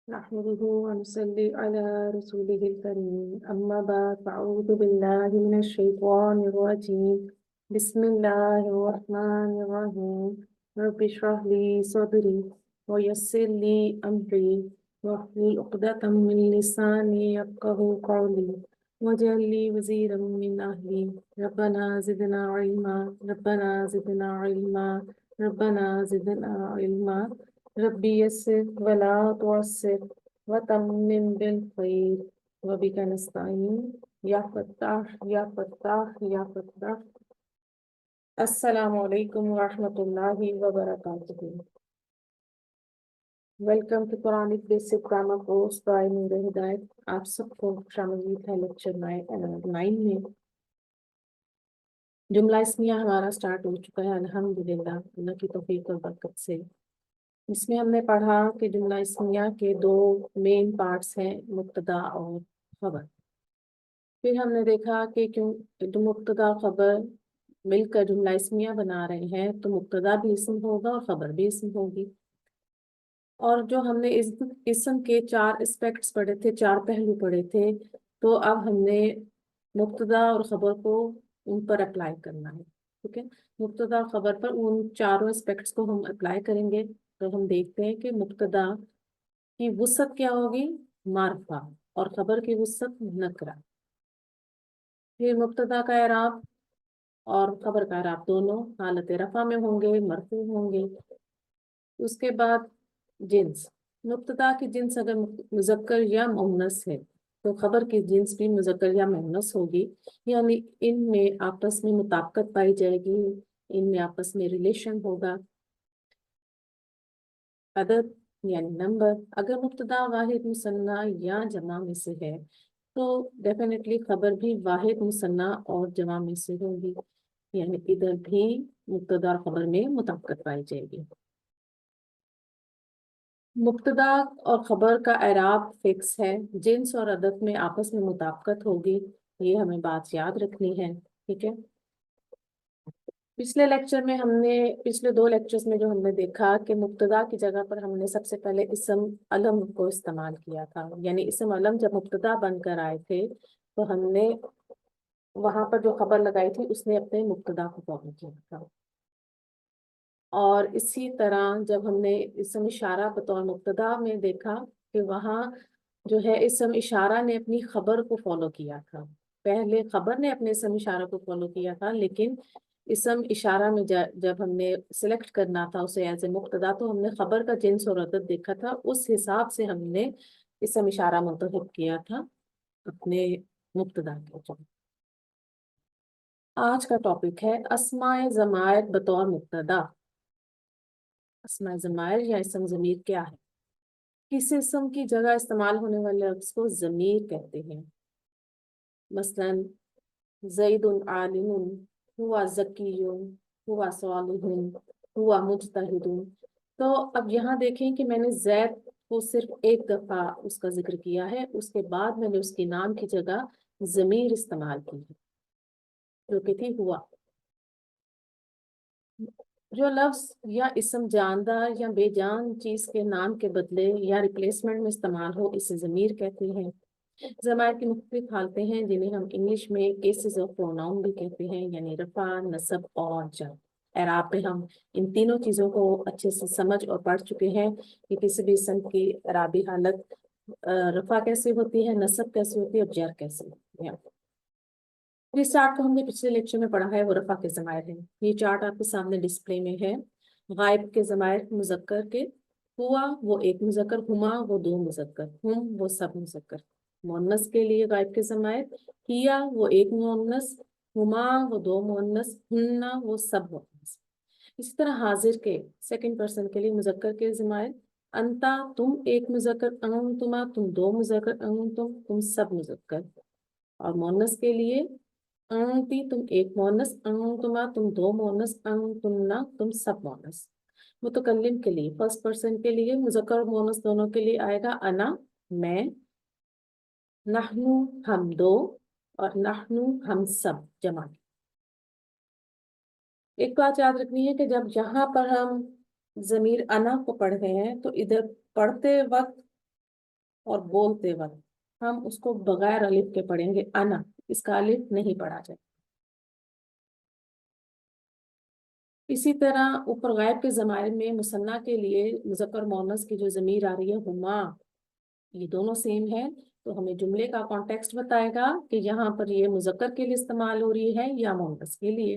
نحمده ونصلي على رسوله الكريم أما بعد فأعوذ بالله من الشيطان الرجيم بسم الله الرحمن الرحيم رب اشرح لي صدري ويسر لي أمري واحلل عقدة من لساني يفقهوا قولي واجعل لي وزيرا من أهلي ربنا زدنا علما ربنا زدنا علما ربنا زدنا علما ربي يسر ولا تعسر وتمم بالخير وبك نستعين يا فتاح يا فتاح يا فتاح. السلام علیکم ورحمۃ اللہ وبرکاتہ. Welcome to Quranic basic grammar course by Noor Hidayat. آپ سب کو خوش آمدید ہے لیکچر 9 میں. جملہ اسمیہ ہمارا سٹارٹ ہو چکا ہے الحمدللہ اللہ کی توفیق اور برکت سے. اس میں ہم نے پڑھا کہ جملہ اسمیہ کے 2 مین پارٹس ہیں، مبتدا اور خبر. پھر ہم نے دیکھا کہ کیوں مبتدا اور خبر مل کر جملہ اسمیہ بنا رہے ہیں تو مبتدا بھی اسم ہوگا اور خبر بھی اسم ہوگی. اور جو ہم نے اسم کے 4 اسپیکٹس پڑھے تھے، 4 پہلو پڑھے تھے، تو اب ہم نے مبتدا اور خبر کو ان پر اپلائی کرنا ہے. ٹھیک ہے، مبتدا اور خبر پر ان چاروں اسپیکٹس کو ہم اپلائی کریں گے. تو ہم دیکھتے ہیں کہ مبتدا کی وسعت کیا ہوگی، معرفہ، اور خبر کی وسعت نکرہ. پھر مبتدا کا اعراب اور خبر کا اعراب دونوں حالت رفع میں ہوں گے، مرفوع ہوں گے. اس کے بعد جنس، مبتدا کی جنس اگر مذکر یا مؤنث ہے تو خبر کی جنس بھی مذکر یا مؤنث ہوگی، یعنی ان میں آپس میں مطابقت پائی جائے گی، ان میں آپس میں ریلیشن ہوگا. عدد یعنی نمبر، اگر مبتدا واحد مثنیٰ یا جمع میں سے ہے تو ڈیفینیٹلی خبر بھی واحد مثنیٰ اور جمع میں سے ہوگی، یعنی ادھر بھی مبتدا اور خبر میں مطابقت پائی جائے گی. مبتدا اور خبر کا اعراب فکس ہے، جنس اور عدد میں آپس میں مطابقت ہوگی، یہ ہمیں بات یاد رکھنی ہے. ٹھیک ہے، پچھلے 2 لیکچرز میں جو ہم نے دیکھا کہ مبتدا کی جگہ پر ہم نے سب سے پہلے اسم علم کو استعمال کیا تھا. یعنی اسم علم جب مبتدا بن کر آئے تھے تو ہم نے وہاں پر جو خبر لگائی تھی اس نے اپنے مبتدا کو فالو کیا تھا. اور اسی طرح جب ہم نے اسم اشارہ بطور مبتدا میں دیکھا کہ وہاں جو ہے اسم اشارہ نے اپنی خبر کو فالو کیا تھا. پہلے خبر نے اپنے اسم اشارہ کو فالو کیا تھا، لیکن اسم اشارہ میں جب ہم نے سلیکٹ کرنا تھا اسے ایز اے مبتدا تو ہم نے خبر کا جنس اور عدد دیکھا تھا، اس حساب سے ہم نے اسم اشارہ منتخب کیا تھا اپنے مبتدا کے جو. آج کا ٹاپک ہے اسماء ضمائر بطور مبتدا. اسماء ضمائر یا اسم ضمیر کیا ہے؟ کس اسم کی جگہ استعمال ہونے والے لفظ کو ضمیر کہتے ہیں. مثلا زید عالم، ہوا ذکی، ہوا صالح، ہوا مجتہد. تو اب یہاں دیکھیں کہ میں نے زید کو صرف ایک دفعہ اس کا ذکر کیا ہے، اس کے بعد میں نے اس کے نام کی جگہ ضمیر استعمال کی ہے جو کہ تھی ہوا. جو لفظ یا اسم جاندار یا بے جان چیز کے نام کے بدلے یا ریپلیسمنٹ میں استعمال ہو اسے ضمیر کہتے ہیں. ضمائر کی مختلف حالتیں ہیں جنہیں ہم انگلش میں کیسز آف پروناؤن بھی کہتے ہیں، یعنی رفع، نصب اور جر. اعراب پہ ہم ان تینوں چیزوں کو اچھے سے سمجھ اور پڑھ چکے ہیں کہ کسی بھی اسم کی اعرابی حالت رفع کیسے ہوتی ہے، نصب کیسے ہوتی ہے اور جر کیسے ہوتی ہے. جس چارٹ کو ہم نے پچھلے لیکچر میں پڑھا ہے وہ رفع کے ضمائر ہیں. یہ چارٹ آپ کے سامنے ڈسپلے میں ہے. غائب کے ضمائر مذکر کے، ہوا وہ ایک مذکر، ہما وہ 2 مذکر، ہم وہ سب مذکر. مؤنث کے لیے غائب کے ضمائر کیا وہ ایک مؤنث، ہما وہ 2 مؤنث، ہننا وہ سب مؤنث. اسی طرح حاضر کے سیکنڈ پرسن کے لیے مذکر کے ضمائر انتا تم ایک مذکر، انتما تم 2 مذکر، انتم تم سب مذکر. اور مؤنث کے لیے انتی تم ایک مؤنث، انتما تم 2 مؤنث، انتمنا تم سب مؤنث. متکلم کے لیے فرسٹ پرسن کے لیے مذکر اور مؤنث دونوں کے لیے آئے گا انا میں، نحنو ہم 2 اور نحنو ہم سب جمع. ایک بات یاد رکھنی ہے کہ جب یہاں پر ہم ضمیر انا کو پڑھ رہے ہیں تو ادھر پڑھتے وقت اور بولتے وقت ہم اس کو بغیر الف کے پڑھیں گے انا، اس کا الف نہیں پڑھا جائے. اسی طرح اوپر غائب کے ضمائر میں مثنیٰ کے لیے مذکر مؤنث کی جو ضمیر آ رہی ہے ہما، یہ دونوں سیم ہے، تو ہمیں جملے کا کانٹیکسٹ بتائے گا کہ یہاں پر یہ مذکر کے لیے استعمال ہو رہی ہے یا مؤنث کے لیے.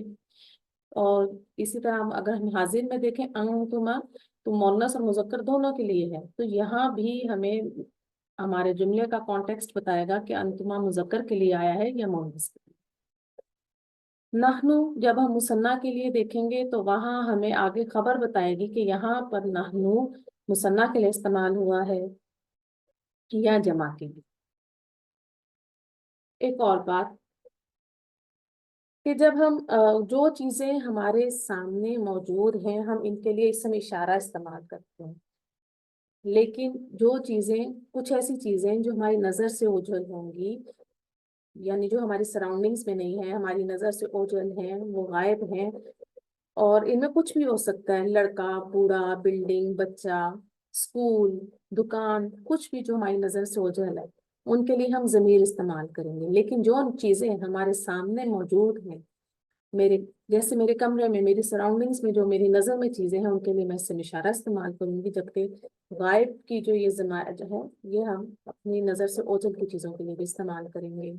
اور اسی طرح اگر ہم حاضر میں دیکھیں انتما، تو مؤنث اور مذکر دونوں کے لیے ہے، تو یہاں بھی ہمیں ہمارے جملے کا کانٹیکسٹ بتائے گا کہ انتما مذکر کے لیے آیا ہے یا مؤنث کے لیے. نحنو جب ہم مثنیٰ کے لیے دیکھیں گے تو وہاں ہمیں آگے خبر بتائے گی کہ یہاں پر نحنو مثنیٰ کے لیے استعمال ہوا ہے یا جمع کے لیے. ایک اور بات کہ جب ہم جو چیزیں ہمارے سامنے موجود ہیں ہم ان کے لیے اسم اشارہ استعمال کرتے ہیں، لیکن جو چیزیں کچھ ایسی چیزیں جو ہماری نظر سے اوجھل ہوں گی، یعنی جو ہماری سراؤنڈنگز میں نہیں ہے، ہماری نظر سے اوجھل ہیں، وہ غائب ہیں، اور ان میں کچھ بھی ہو سکتا ہے، لڑکا، بوڑھا، بلڈنگ، بچہ، اسکول، دکان، کچھ بھی جو ہماری نظر سے اوجھل ہے ان کے لیے ہم ضمیر استعمال کریں گے. لیکن جو چیزیں ہمارے سامنے موجود ہیں، میرے جیسے میرے کمرے میں، میری سراؤنڈنگز میں جو میری نظر میں چیزیں ہیں ان کے لیے میں اسم اشارہ استعمال کروں گی، جبکہ غائب کی جو یہ ضمائر جو ہے یہ ہم اپنی نظر سے اوجھل کی چیزوں کے لیے بھی استعمال کریں گے.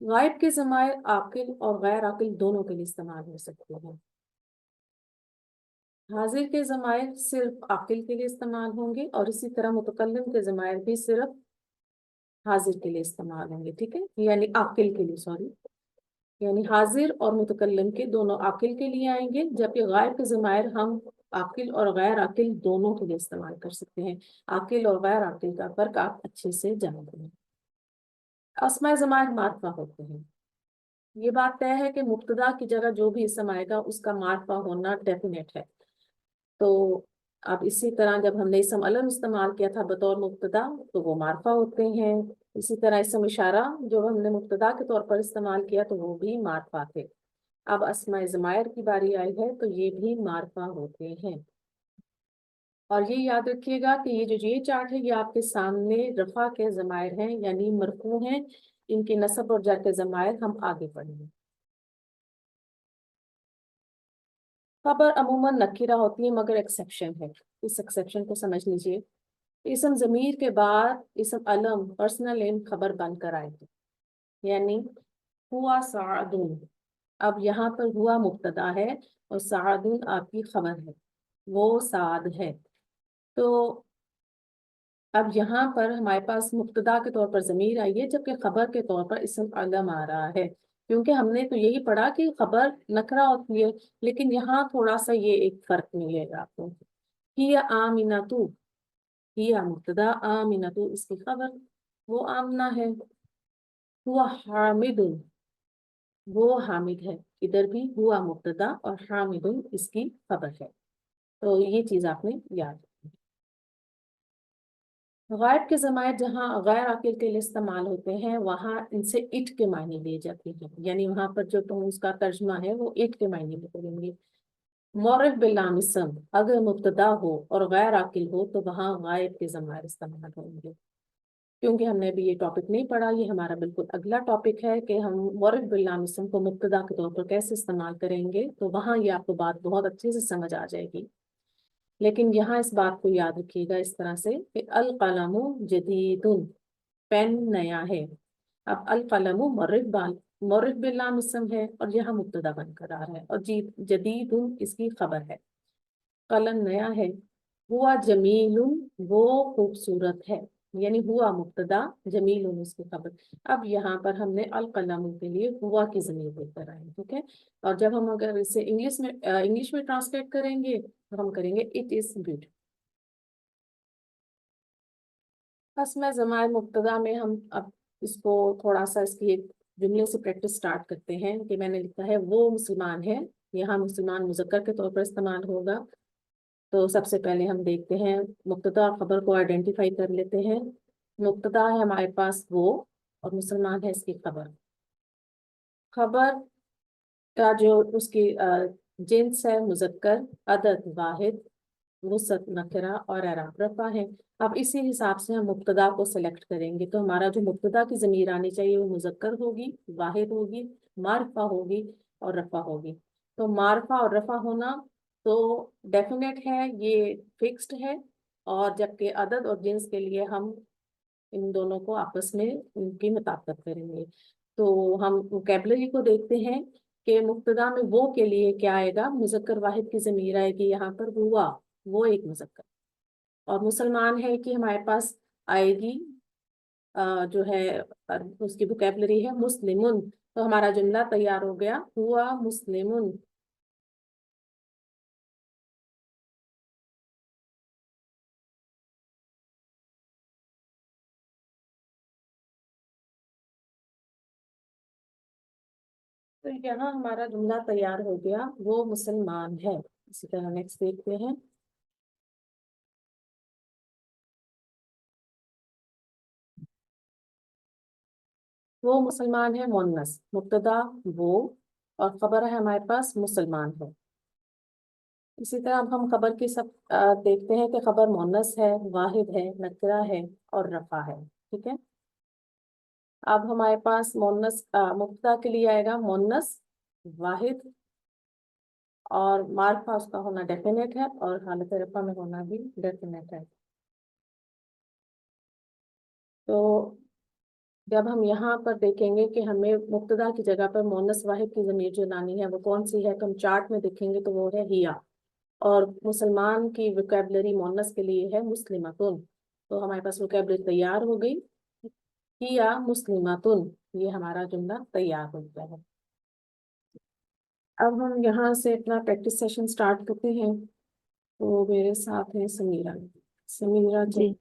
غائب کے ضمائر عاقل اور غیر عاقل دونوں کے لیے استعمال ہو سکتے ہیں. حاضر کے ضمائر صرف عاقل کے لیے استعمال ہوں گے، اور اسی طرح متکلم کے ضمائر بھی صرف حاضر کے لیے استعمال ہوں گے. ٹھیک ہے، یعنی عاقل کے لیے، سوری، یعنی حاضر اور متکلم کے دونوں عاقل کے لیے آئیں گے، جبکہ غائب کے ضمائر ہم عاقل اور غیر عاقل دونوں کے لیے استعمال کر سکتے ہیں. عاقل اور غیر عاقل کا فرق آپ اچھے سے جانتے ہیں. اسماء ضمائر معرفہ ہوتے ہیں. یہ بات طے ہے کہ مبتدا کی جگہ جو بھی اسم آئے گا اس کا معرفہ ہونا ڈیفینیٹ ہے. تو اب اسی طرح جب ہم نے اسم علم استعمال کیا تھا بطور مبتدا تو وہ معرفہ ہوتے ہیں. اسی طرح اسم اشارہ جو ہم نے مبتدا کے طور پر استعمال کیا تو وہ بھی معرفہ تھے. اب اسماء ضمائر کی باری آئی ہے تو یہ بھی معرفہ ہوتے ہیں. اور یہ یاد رکھیے گا کہ یہ چارٹ ہے یہ آپ کے سامنے رفع کے ضمائر ہیں، یعنی مرفوع ہیں. ان کے نصب اور جر کے ضمائر ہم آگے پڑھیں گے. خبر عموماً نکرہ ہوتی ہے مگر ایکسیپشن ہے، اس ایکسیپشن کو سمجھ لیجئے. اسم ضمیر کے بعد اسم علم پرسنل نیم خبر بن کر آئے گی، یعنی ہوا سعدن. اب یہاں پر ہوا مبتدا ہے اور سعدن آپ کی خبر ہے، وہ سعد ہے. تو اب یہاں پر ہمارے پاس مبتدا کے طور پر ضمیر آئی ہے، جبکہ خبر کے طور پر اسم علم آ رہا ہے. کیونکہ ہم نے تو یہی پڑھا کہ خبر نکرہ ہوتی ہے، لیکن یہاں تھوڑا سا یہ ایک فرق ملے گا آپ کو. ہی آمنتو، ہی مبتدا، آمنتو اس کی خبر، وہ آمنہ ہے. ہوا حامد، وہ حامد ہے. ادھر بھی ہوا مبتدا اور حامد اس کی خبر ہے. تو یہ چیز آپ نے یاد رکھنی ہے. غائب کے ضمائر جہاں غیر عاقل کے لیے استعمال ہوتے ہیں وہاں ان سے اٹ کے معنی لیے جاتے ہیں، یعنی وہاں پر جو تم اس کا ترجمہ ہے وہ اٹ کے معنی میں کریں گے. معرف باللام اسم اگر مبتدا ہو اور غیر عاقل ہو تو وہاں غائب کے ضمائر استعمال ہوں گے. کیونکہ ہم نے ابھی یہ ٹاپک نہیں پڑھا، یہ ہمارا بالکل اگلا ٹاپک ہے کہ ہم معرف باللام اسم کو مبتدا کے طور پر کیسے استعمال کریں گے. تو وہاں یہ آپ کو بات بہت اچھے سے سمجھ آ جائے گی. لیکن یہاں اس بات کو یاد رکھیے گا اس طرح سے کہ القلم جدید، پین نیا ہے. اب القلم معرف باللام اسم ہے اور یہاں مبتدا بن کر آ رہا ہے، اور جدید اس کی خبر ہے. قلم نیا ہے. ہوا جمیل، وہ خوبصورت ہے، یعنی ہوا مبتدا، جمیل اس کی خبر. اب یہاں پر ہم نے القلم کے لیے ہوا کی ضمیر دے کر آئے. ٹھیک ہے، اور جب ہم اگر اسے انگلش میں ٹرانسلیٹ کریں گے تو ہم کریں گے اٹ از گڈ. اسماء ضمائر مبتدا میں ہم اب اس کو تھوڑا سا اس کی ایک جملے سے پریکٹس سٹارٹ کرتے ہیں کہ میں نے لکھا ہے وہ مسلمان ہے، یہاں مسلمان مذکر کے طور پر استعمال ہوگا. تو سب سے پہلے ہم دیکھتے ہیں مبتدا اور خبر کو آئیڈینٹیفائی کر لیتے ہیں. مبتدا ہے ہمارے پاس وہ، اور مسلمان ہے اس کی خبر. خبر کا جو اس کی جنس ہے مذکر، عدد واحد، وسط نکرہ اور اعراب رفع ہے۔ اب اسی حساب سے ہم مبتدا کو سلیکٹ کریں گے، تو ہمارا جو مبتدا کی ضمیر آنی چاہیے وہ مذکر ہوگی، واحد ہوگی، معرفہ ہوگی اور رفع ہوگی۔ تو معرفہ اور رفع ہونا تو ڈیفینیٹ ہے، یہ فکسڈ ہے، اور جبکہ عدد اور جنس کے لیے ہم ان دونوں کو آپس میں ان کی مطابقت کریں گے۔ تو ہم ووکیبلری کو دیکھتے ہیں کہ مبتدا میں وہ کے لیے کیا آئے گا، مذکر واحد کی ضمیر آئے گی یہاں پر ہوا، وہ ایک مذکر، اور مسلمان ہے کہ ہمارے پاس آئے گی جو ہے اس کی ووکیبلری ہے مسلمن، تو ہمارا جملہ تیار ہو گیا، ہوا مسلمن۔ تو یہاں ہمارا جملہ تیار ہو گیا، وہ مسلمان ہے۔ اسی طرح نیکسٹ دیکھتے ہیں، وہ مسلمان ہے مؤنث، مبتدا وہ اور خبر ہے ہمارے پاس مسلمان ہے۔ اسی طرح اب ہم خبر کی سب دیکھتے ہیں کہ خبر مؤنث ہے، واحد ہے، نکرہ ہے اور رفع ہے، ٹھیک ہے۔ اب ہمارے پاس مؤنث مبتدا کے لیے آئے گا مؤنث واحد، اور معرفہ اس کا ہونا ڈیفینیٹ ہے، اور حالت رفع میں ہونا بھی ڈیفینیٹ ہے۔ تو جب ہم یہاں پر دیکھیں گے کہ ہمیں مبتدا کی جگہ پر مؤنث واحد کی ضمیر جو لانی ہے وہ کون سی ہے، تو ہم چارٹ میں دیکھیں گے تو وہ ہے ہیا، اور مسلمان کی ووکیبلری مؤنث کے لیے ہے مسلمتن، تو ہمارے پاس ووکیبلری تیار ہو گئی، ہیا مسلمتن، یہ ہمارا جملہ تیار ہو گیا ہے۔ اب ہم یہاں سے اپنا پریکٹس سیشن سٹارٹ کرتے ہیں، تو میرے ساتھ ہیں سمیرہ۔ سمیرہ جی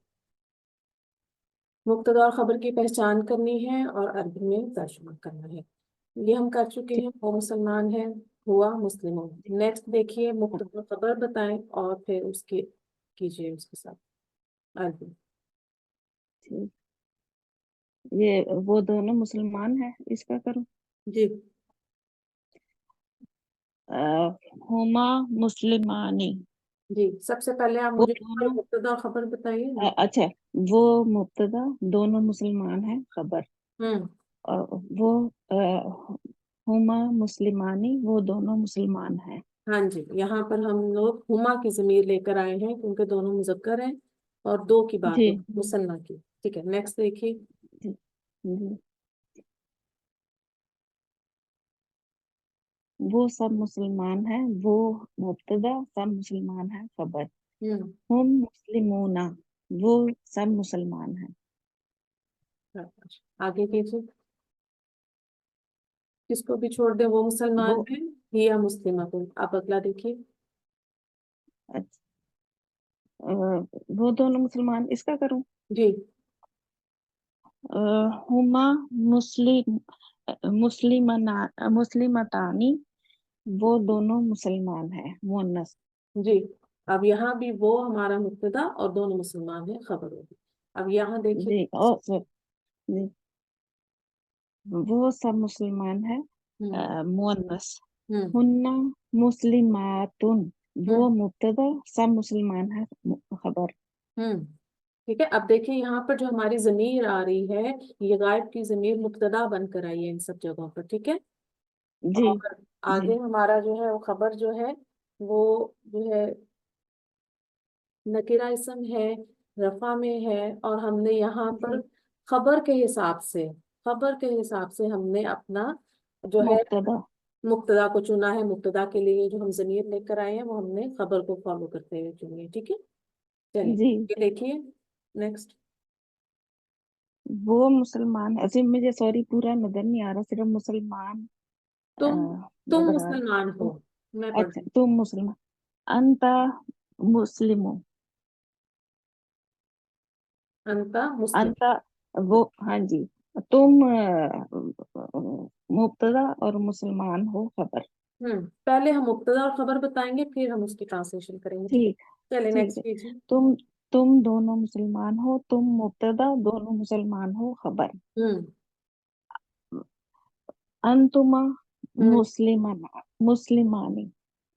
مبتدا اور خبر کی پہچان کرنی ہے اور عربی میں ترجمہ کرنا ہے، یہ ہم کر چکے ہیں، وہ مسلمان ہے، ہوا مسلم۔ نیکسٹ دیکھیے، مبتدا خبر بتائیں اور پھر اس کی کیجیے اس کے ساتھ عربی۔ ٹھیک، یہ وہ دونوں مسلمان ہیں، اس کا کروں؟ جی ہما مسلمانی، جی، سب سے پہلے آپ وہ مجھے دونوں مبتدا اور خبر بتائیے نا۔ اچھا، وہ مبتدا دونوں مسلمان ہیں خبر، ہوں اور وہ ہما مسلمانی وہ دونوں مسلمان ہیں۔ ہاں جی، یہاں پر ہم لوگ ہما کی ضمیر لے کر آئے ہیں کیونکہ دونوں مذکر ہیں اور دو کی بات جی ہو مسلمہ کی، ٹھیک ہے۔ نیکسٹ دیکھیے، جی جی، وہ سب مسلمان ہیں، وہ مبتدا، سب مسلمان ہیں خبر، ہوں ہم مسلمون وہ سب مسلمان ہیں۔ آگے کیجیے، کس کو بھی چھوڑ دیں، وہ مسلمان وہ ہیں یا مسلمہ کو۔ آپ اگلا دیکھیے، اچھا، وہ دونوں مسلمان، اس کا کروں؟ جی ہما مسلمتانی وہ دونوں مسلمان ہیں، مؤنث۔ جی، اب یہاں بھی وہ ہمارا مبتدا اور دونوں مسلمان ہیں خبر ہوگی۔ اب یہاں دیکھیے، جی، اور جی، وہ سب مسلمان ہیں، مؤنث۔ ہوں ہننا مسلماتن ہوں وہ مبتدا، سب مسلمان ہیں خبر۔ ہوں ٹھیک ہے۔ اب دیکھیں یہاں پر جو ہماری ضمیر آ رہی ہے، یہ غائب کی ضمیر مبتدا بن کر آئی ہے ان سب جگہوں پر، ٹھیک ہے۔ جی اور جی آگے ہمارا جو ہے وہ خبر جو ہے وہ جو ہے نکرہ اسم ہے، رفع میں ہے، اور ہم نے یہاں پر جی، خبر کے حساب سے، خبر کے حساب سے ہم نے اپنا جو ہے مبتدا، مبتدا کو چنا ہے، مبتدا کے لیے جو ہم ضمیر لے کر آئے ہیں وہ ہم نے خبر کو فالو کرتے ہوئے چنی ہے، ٹھیک ہے۔ چلیے جی، یہ دیکھیے نیکسٹ، وہ مسلمان، اچھا مجھے سوری پورا نظر نہیں آ رہا، صرف مسلمان تم تم نظر آ مسلمان رہا۔ ہو، میں پڑھ اچھا، دوں تم مسلمان، انتا مسلم، انتا مسلم۔ انتا وہ، ہاں جی، تم مبتدا اور مسلمان ہو خبر۔ پہلے ہم مبتدا اور خبر بتائیں گے، پھر ہم اس کی ٹرانسلیشن کریں گے، ٹھیک ہے۔ ٹھیک، چلے ٹھیک نیکسٹ ہے، کیجیے، تم دونوں مسلمان ہو، تم مبتدا، دونوں مسلمان ہو خبر۔ ہوں انتما ہوں مسلمانی،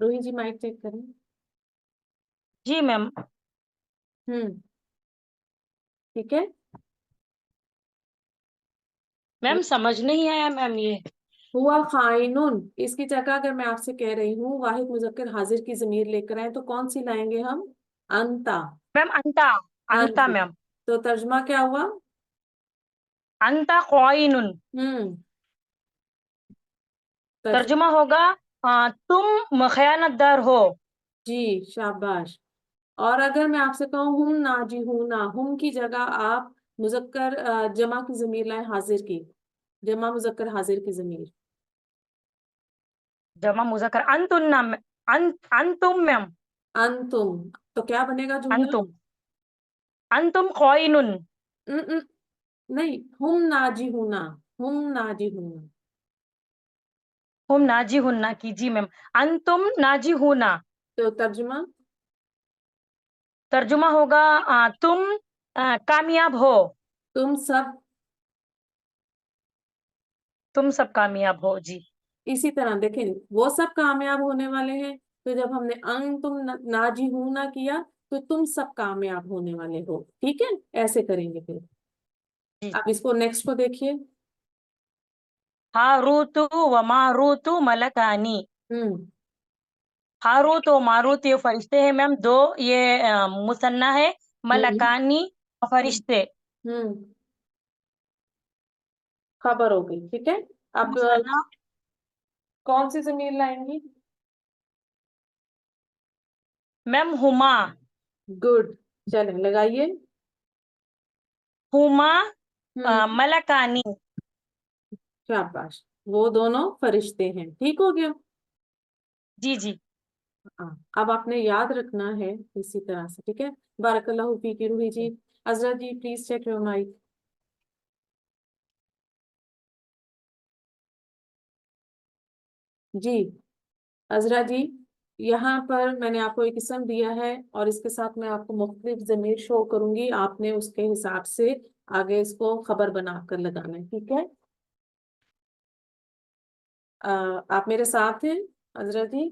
روہی جی مائک چیک کریں. جی میم. ٹھیک ہے. میم سمجھ نہیں آیا میم یہ. ہوا خائنون، اس کی جگہ اگر میں آپ سے کہہ رہی ہوں واحد مذکر حاضر کی ضمیر لے کر آئے تو کون سی لائیں گے ہم؟ انتا. میم انتا. ہاں انتا جی. میم. تو ترجمہ کیا ہوا؟ انتا قائنن. ہوں. ترجمہ ہوگا تم خیانت دار ہو. جی شاباش. اور اگر میں آپ سے کہوں ہم ناجی ہوں نا، ہم کی جگہ آپ مذکر جمع کی ضمیر لائیں حاضر کی، جمع مذکر حاضر کی ضمیر. جمع مذکر انتن. انتم میم. انتم. تو کیا بنے گا جملہ؟ انتم. انتم قائنن. نہیں، ہم ناجی ہونا، ہم ناجی ہونا. ہم ناجی ہننا کی. جی میم. انتم ناجی ہونا. تو ترجمہ؟ ترجمہ ہوگا تم کامیاب ہو. تم سب. تم سب کامیاب ہو. جی. اسی طرح دیکھیں وہ سب کامیاب ہونے والے ہیں، تو جب ہم نے تم ناجی ہوں نہ کیا تو تم سب کامیاب ہونے والے ہو. ٹھیک ہے، ایسے کریں گے پھر. جی. اب اس کو نیکسٹ کو دیکھیے. ہاروت و ماروت ملکانی. ہوں. ہاروت و ماروت یہ فرشتے ہیں میم دو. یہ مثنیٰ ہے. ملکانی فرشتے. ہوں. خبر ہو گئی. ٹھیک ہے. اب مثنیٰ. کون سی ضمیر لائیں گی؟ میم ہما. گڈ. چلیں لگائیے. ہما ہوں. ملکانی. شاباش. وہ دونوں فرشتے ہیں. ٹھیک ہو گیا. جی جی. ہاں. اب آپ نے یاد رکھنا ہے اسی طرح سے. ٹھیک ہے. بارک اللہ فیک. Ruhi ji, Azra ji please check your mic. جی عذرا جی، یہاں پر میں نے آپ کو ایک اسم دیا ہے اور اس کے ساتھ میں آپ کو مختلف ضمیر شو کروں گی، آپ نے اس کے حساب سے آگے اس کو خبر بنا کر لگانا ہے. ٹھیک ہے. آپ میرے ساتھ ہیں عذرا جی؟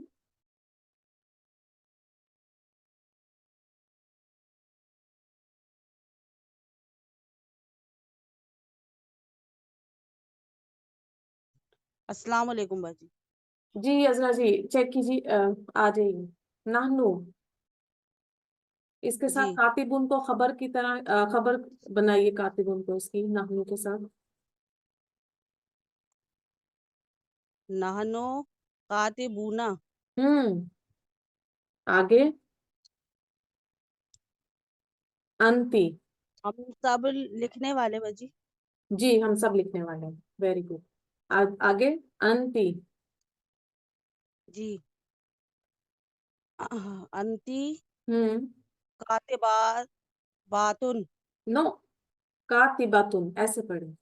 السلام علیکم باجی. جی عذرا جی چیک کیجیے. آ جائیے. نحنو، اس کے جی ساتھ کاتبون کو خبر کی طرح خبر بنائیے. کاتبون کو اس کی نحنو کے ساتھ. نحنو کاتبونا. آگے انتی. ہم سب لکھنے والے باجی. جی ہم سب لکھنے والے ہیں. Very good. آگے انتی. جی انتی ہوں. کاتبات باتن. نو، کاتباتن ایسے پڑھیں.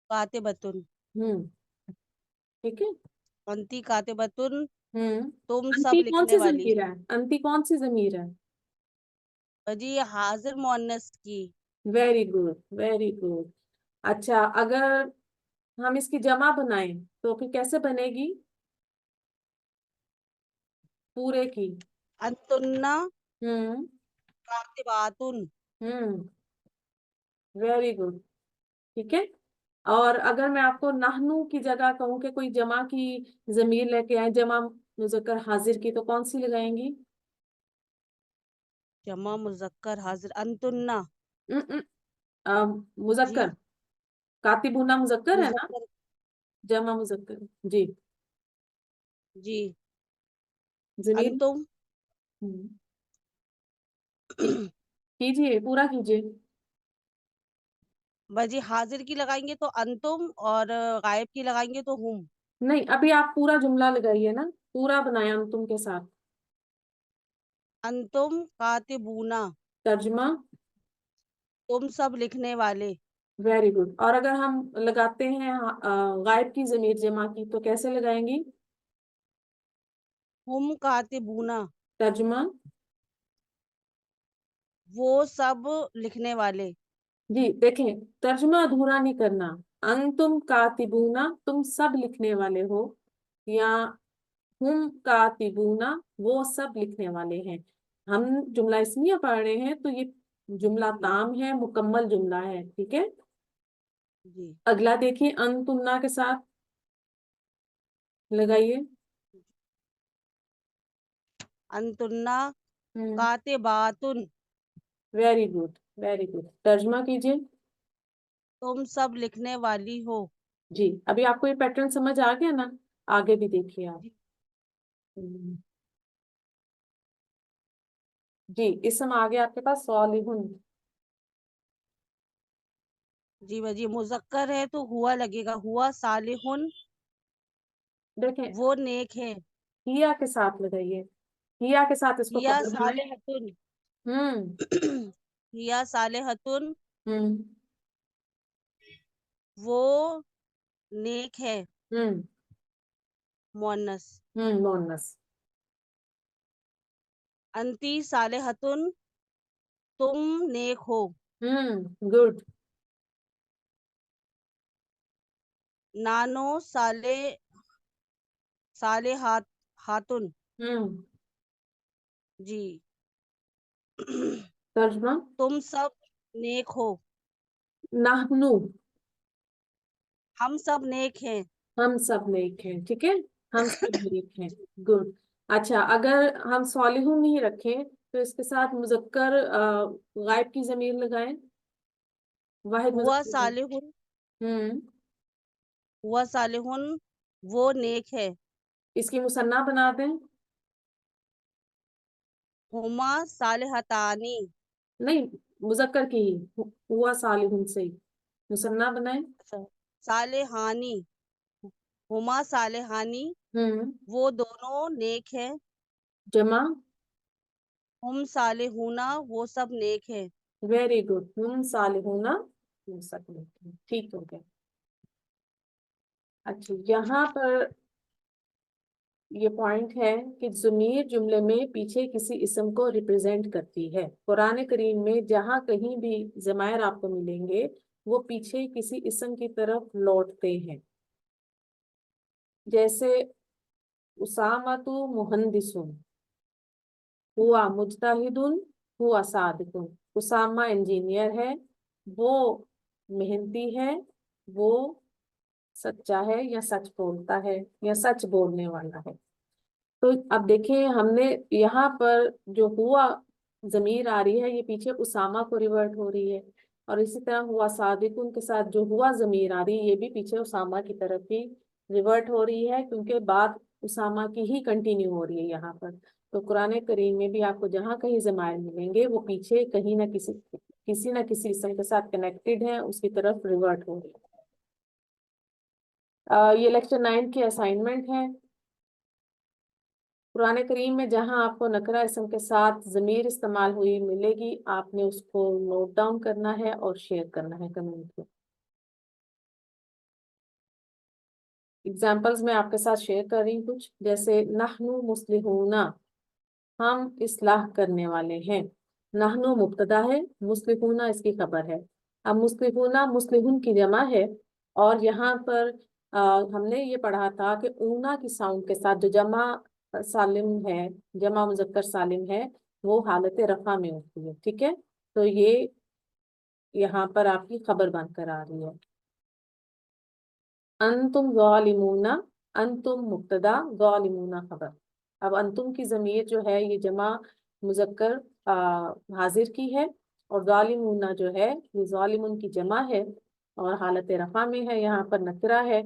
کاتبتن. ہوں. ٹھیک ہے. انتی کاتبتن. ہوں. تم سب انتی کون لکھنے سی والی. ضمیر ہے؟ انتی کون سی ضمیر ہے؟ باجی حاضر مؤنث کی. Very good, very good. اچھا اگر ہم اس کی جمع بنائیں تو پھر کیسے بنے گی پورے کی؟ انتنا ہوں. کاتباتن. Very good. ٹھیک ہے. اور اگر میں آپ کو نحنو کی جگہ کہوں کہ کوئی جمع کی ضمیر لے کے آئے، جمع مذکر حاضر کی، تو کون سی لگائیں گی؟ جمع مذکر حاضر انتنا. جی مذکر. کاتبونا مذکر ہے نا، مذکر. جمع مذکر. جی جی ضمیر. انتم. کیجیے، پورا کیجیے. باجی حاضر کی لگائیں گے تو انتم اور غائب کی لگائیں گے تو ہم. نہیں، ابھی آپ پورا جملہ لگائیے نا، پورا بنایا انتم کے ساتھ. انتم کاتبونا. ترجمہ؟ تم سب لکھنے والے. Very good. اور اگر ہم لگاتے ہیں غائب کی ضمیر جمع کی تو کیسے لگائیں گی؟ ہم کاتبونا. ترجمہ؟ وہ سب لکھنے والے. جی دیکھیں، ترجمہ ادھورا نہیں کرنا. انتم کاتبونا، تم سب لکھنے والے ہو، یا ہم کاتبونا وہ سب لکھنے والے ہیں. ہم جملہ اسمیہ پڑھ رہے ہیں تو یہ جملہ تام ہے, مکمل جملہ ہے, ٹھیک ہے. جی اگلا دیکھیں انتمنا کے ساتھ لگائیے. انتنا کاتباتن ویری گڈ, ویری گڈ. ترجمہ کیجیے. تم سب لکھنے والی ہو. جی, ابھی آپ کو یہ پیٹرن سمجھ آ گیا نا؟ آگے بھی دیکھیے آپ. جی, اسم آگے آپ کے پاس صالحن. جی بھائی مذکر ہے تو ہوا لگے گا, ہوا صالحن دیکھیں وہ نیک ہے. ہیا کے ساتھ لگائیے, ہیا کے ساتھ اس کو ہیا خبر بنائیں. صالحتن ہوں ہیا صالحتن ہوں وہ نیک ہے. ہوں مؤنث. مؤنث. انتی صالحتن تم نیک ہو. گڈ. نانو صالحاتن جی ترجمہ. تم سب نیک ہو. نحنو ہم سب نیک ہیں. ہم سب نیک ہیں, ٹھیک ہے, ہم سب نیک ہیں. گڈ. اچھا, اگر ہم صالحون نہیں رکھیں تو اس کے ساتھ مذکر غائب کی ضمیر لگائیں. واحد ہوا مذکر. صالحن ہوں ہوا صالحن وہ نیک ہے. اس کی مثنیٰ بنا دیں. ہما صالحتانی نہیں, مذکر کی ہی, ہوا صالحون سے ہی مثنیٰ بنائیں. صالحانی ہما صالحانی ہوں وہ دونوں نیک ہے. جمع. ہم صالحون وہ سب نیک ہے. Very good. ہم صالحون وہ سب نیک ہیں, ٹھیک ہو گیا. اچھا, یہاں پر یہ پوائنٹ ہے کہ ضمیر جملے میں پیچھے کسی اسم کو ریپرزینٹ کرتی ہے. قرآن کریم میں جہاں کہیں بھی ضمائر آپ کو ملیں گے وہ پیچھے کسی اسم کی طرف لوٹتے ہیں. جیسے اسامۃ مہندس, ہوا مجتہد, ہوا صادق. اسامہ انجینئر ہے, وہ محنتی ہے, وہ سچا ہے یا سچ بولتا ہے یا سچ بولنے والا ہے. تو اب دیکھیں ہم نے یہاں پر جو ہوا ضمیر آ رہی ہے یہ پیچھے اسامہ کو ریورٹ ہو رہی ہے, اور اسی طرح ہوا صادقن کے ساتھ جو ہوا ضمیر آ رہی ہے یہ بھی پیچھے اسامہ کی طرف ہی ریورٹ ہو رہی ہے, کیونکہ بات اسامہ کی ہی کنٹینیو ہو رہی ہے یہاں پر. تو قرآن کریم میں بھی آپ کو جہاں کہیں ضمائر ملیں گے وہ پیچھے کہیں نہ کسی اسم کے ساتھ کنیکٹڈ ہیں, اس کی طرف ریورٹ ہو رہی ہے. یہ لیکچر 9 کی اسائنمنٹ ہے. قرآن کریم میں جہاں آپ کو نکرہ اسم کے ساتھ ضمیر استعمال ہوئی ملے گی آپ نے اس کو نوٹ ڈاؤن کرنا ہے اور شیئر کرنا ہے کمنٹ میں. اگزامپلز میں آپ کے ساتھ شیئر کر رہی ہوں کچھ, جیسے نحنو مصلحون, ہم اصلاح کرنے والے ہیں. نحنو مبتدا ہے, مصلحون اس کی خبر ہے. اب مصلحون مصلحون کی جمع ہے, اور یہاں پر ہم نے یہ پڑھا تھا کہ اونا کی ساؤنڈ کے ساتھ جو جمع سالم ہے, جمع مذکر سالم ہے, وہ حالت رفع میں ہوتی ہے, ٹھیک ہے. تو یہ یہاں پر آپ کی خبر بن کر آ رہی ہے. انتم ظالمون, انتم مبتدا, ظالمون خبر. اب انتم کی ضمیر جو ہے یہ جمع مذکر حاضر کی ہے, اور ظالمون جو ہے یہ ظالمون کی جمع ہے اور حالت رفع میں ہے, یہاں پر نکرہ ہے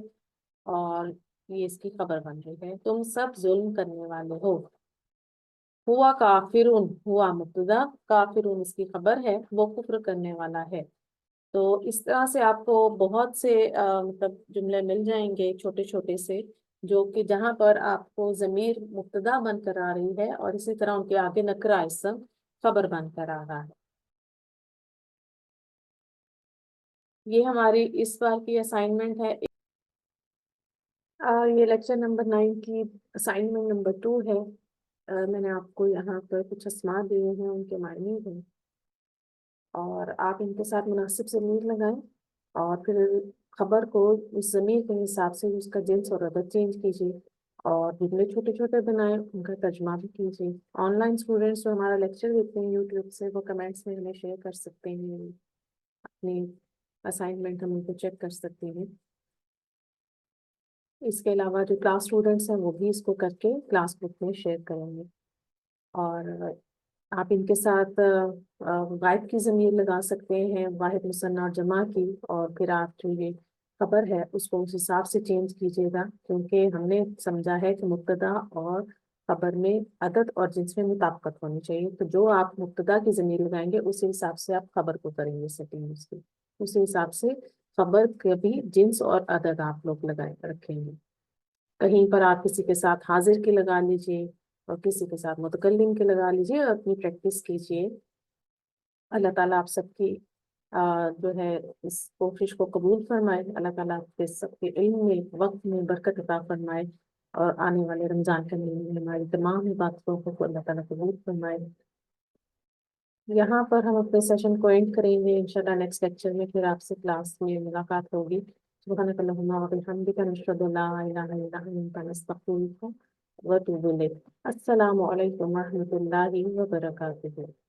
اور یہ اس کی خبر بن رہی ہے. تم سب ظلم کرنے والے ہو. ہوا کافرون, ہوا مبتدا, کافرون اس کی خبر ہے, وہ کفر کرنے والا ہے. تو اس طرح سے آپ کو بہت سے مطلب جملے مل جائیں گے چھوٹے چھوٹے سے, جو کہ جہاں پر آپ کو ضمیر مبتدا بن کر آ رہی ہے اور اسی طرح ان کے آگے نکرہ اسم خبر بن کر آ رہا ہے. یہ ہماری اس بار کی اسائنمنٹ ہے. یہ لیکچر نمبر 9 کی اسائنمنٹ نمبر 2 ہے. میں نے آپ کو یہاں پر کچھ اسماء دیے ہیں, ان کے معنی ہیں, اور آپ ان کے ساتھ مناسب ضمیر لگائیں اور پھر خبر کو اس ضمیر کے حساب سے اس کا جنس اور عدد چینج کیجیے. اور جتنے چھوٹے چھوٹے بنائیں ان کا ترجمہ بھی کیجیے. آن لائن اسٹوڈینٹس جو ہمارا لیکچر دیکھتے ہیں یوٹیوب سے وہ کمنٹس میں ہمیں شیئر کر سکتے ہیں, اپنی اسائنمنٹ ہم ان کو چیک کر سکتے ہیں. اس کے علاوہ جو کلاس اسٹوڈینٹس ہیں وہ بھی اس کو کر کے کلاس گروپ میں شیئر کریں گے. اور آپ ان کے ساتھ غائب کی ضمیر لگا سکتے ہیں, واحد مثنیٰ اور جمع کی, اور پھر آپ جو یہ خبر ہے اس کو اس حساب سے چینج کیجیے گا, کیونکہ ہم نے سمجھا ہے کہ مبتدا اور خبر میں عدد اور جنس میں مطابقت ہونی چاہیے. تو جو آپ مبتدا کی ضمیر لگائیں گے اسی حساب سے آپ خبر کو کریں گے سیٹنگ اس کی, اسی حساب سے خبر کے بھی جنس اور عدد آپ لوگ لگائے رکھیں گے. کہیں پر آپ کسی کے ساتھ حاضر کے لگا لیجئے اور کسی کے ساتھ متکلم کے لگا لیجئے اور اپنی پریکٹس کیجئے. اللہ تعالیٰ آپ سب کی جو ہے اس کوشش کو قبول فرمائے. اللہ تعالیٰ آپ کے سب کے علم میں وقت میں برکت عطا فرمائے, اور آنے والے رمضان کے مہینے میں ہماری تمام عبادتوں کو اللہ تعالیٰ قبول فرمائے. یہاں پر ہم اپنے سیشن کو اینڈ کریں گے. انشاءاللہ نیکسٹ لیکچر میں پھر آپ سے کلاس میں ملاقات ہوگی. سبحانک اللہم و بحمدک نشہد ان لا الہ الا انت نستغفرک و نتوب الیک. السلام علیکم و رحمۃ اللہ وبرکاتہ.